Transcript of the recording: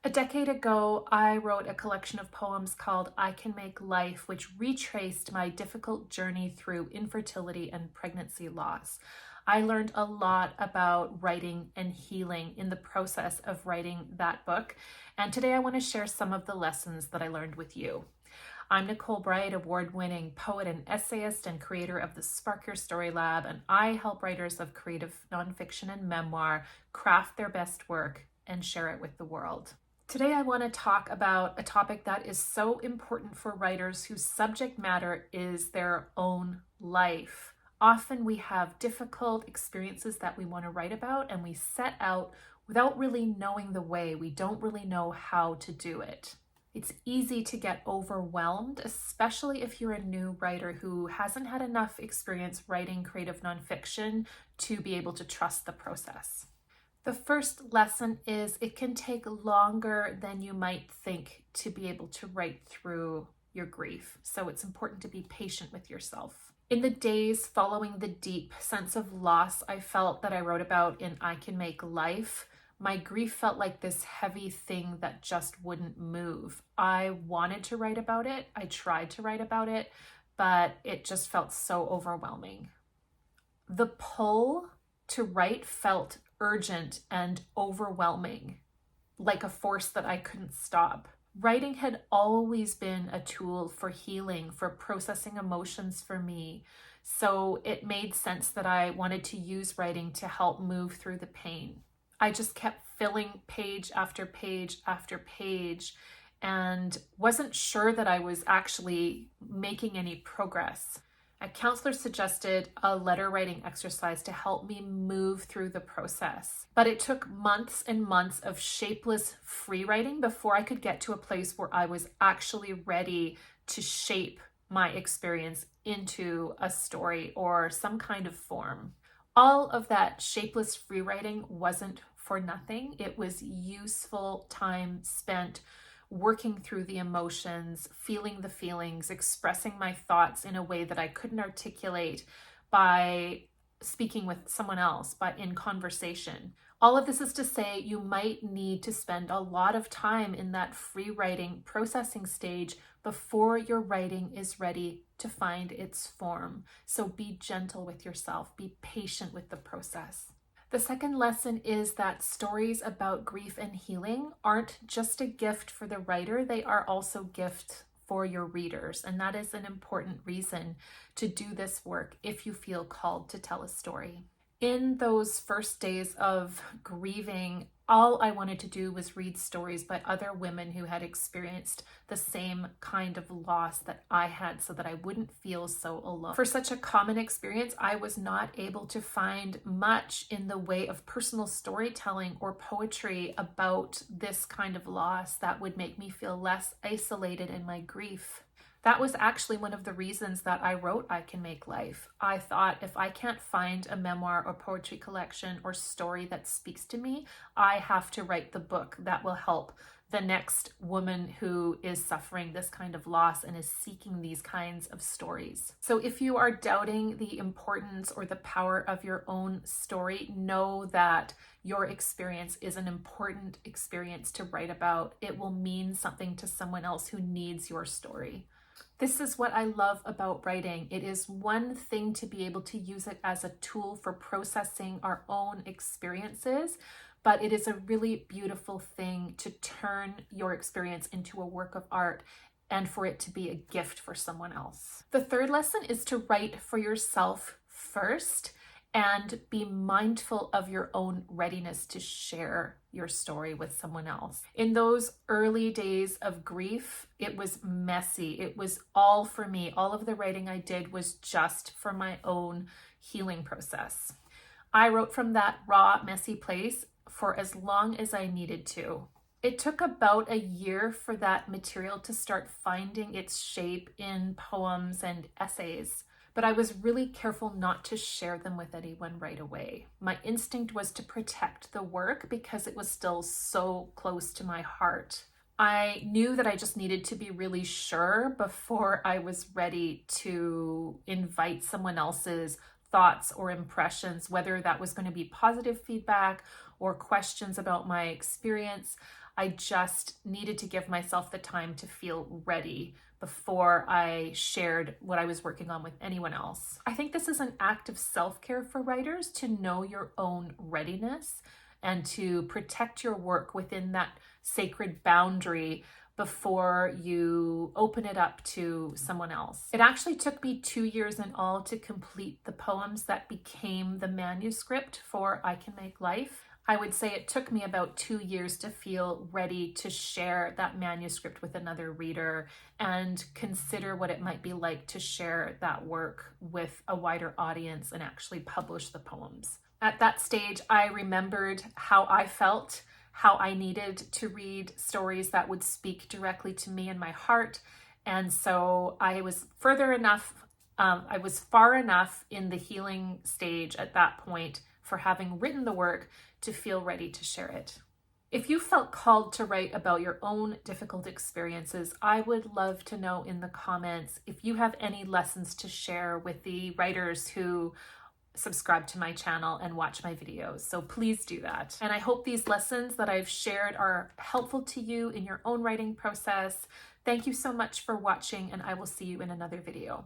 A decade ago, I wrote a collection of poems called I Can Make Life, which retraced my difficult journey through infertility and pregnancy loss. I learned a lot about writing and healing in the process of writing that book, and today I want to share some of the lessons that I learned with you. I'm Nicole Breit, award-winning poet and essayist and creator of the Spark Your Story Lab, and I help writers of creative nonfiction and memoir craft their best work and share it with the world. Today, I want to talk about a topic that is so important for writers whose subject matter is their own life. Often we have difficult experiences that we want to write about, and we set out without really knowing the way. We don't really know how to do it. It's easy to get overwhelmed, especially if you're a new writer who hasn't had enough experience writing creative nonfiction to be able to trust the process. The first lesson is it can take longer than you might think to be able to write through your grief. So it's important to be patient with yourself. In the days following the deep sense of loss I felt that I wrote about in I Can Make Life, my grief felt like this heavy thing that just wouldn't move. I wanted to write about it. I tried to write about it, but it just felt so overwhelming. The pull to write felt urgent and overwhelming, like a force that I couldn't stop. Writing had always been a tool for healing, for processing emotions for me. So it made sense that I wanted to use writing to help move through the pain. I just kept filling page after page after page and wasn't sure that I was actually making any progress. A counselor suggested a letter writing exercise to help me move through the process. But it took months and months of shapeless free writing before I could get to a place where I was actually ready to shape my experience into a story or some kind of form. All of that shapeless free writing wasn't for nothing. It was useful time spent working through the emotions, feeling the feelings, expressing my thoughts in a way that I couldn't articulate by speaking with someone else, but in conversation. All of this is to say you might need to spend a lot of time in that free writing processing stage before your writing is ready to find its form. So be gentle with yourself, be patient with the process. The second lesson is that stories about grief and healing aren't just a gift for the writer, they are also gifts for your readers. And that is an important reason to do this work if you feel called to tell a story. In those first days of grieving, all I wanted to do was read stories by other women who had experienced the same kind of loss that I had so that I wouldn't feel so alone. For such a common experience, I was not able to find much in the way of personal storytelling or poetry about this kind of loss that would make me feel less isolated in my grief. That was actually one of the reasons that I wrote I Can Make Life. I thought if I can't find a memoir or poetry collection or story that speaks to me, I have to write the book that will help the next woman who is suffering this kind of loss and is seeking these kinds of stories. So if you are doubting the importance or the power of your own story, know that your experience is an important experience to write about. It will mean something to someone else who needs your story. This is what I love about writing. It is one thing to be able to use it as a tool for processing our own experiences, but it is a really beautiful thing to turn your experience into a work of art and for it to be a gift for someone else. The third lesson is to write for yourself first and be mindful of your own readiness to share your story with someone else. In those early days of grief, it was messy. It was all for me. All of the writing I did was just for my own healing process. I wrote from that raw, messy place for as long as I needed to. It took about a year for that material to start finding its shape in poems and essays. But I was really careful not to share them with anyone right away. My instinct was to protect the work because it was still so close to my heart. I knew that I just needed to be really sure before I was ready to invite someone else's thoughts or impressions, whether that was going to be positive feedback or questions about my experience. I just needed to give myself the time to feel ready before I shared what I was working on with anyone else. I think this is an act of self-care for writers, to know your own readiness and to protect your work within that sacred boundary before you open it up to someone else. It actually took me 2 years in all to complete the poems that became the manuscript for I Can Make Life. I would say it took me about 2 years to feel ready to share that manuscript with another reader and consider what it might be like to share that work with a wider audience and actually publish the poems. At that stage, I remembered how I felt, how I needed to read stories that would speak directly to me and my heart. And so I was far enough in the healing stage at that point for having written the work to feel ready to share it. If you felt called to write about your own difficult experiences, I would love to know in the comments if you have any lessons to share with the writers who subscribe to my channel and watch my videos. So please do that. And I hope these lessons that I've shared are helpful to you in your own writing process. Thank you so much for watching, and I will see you in another video.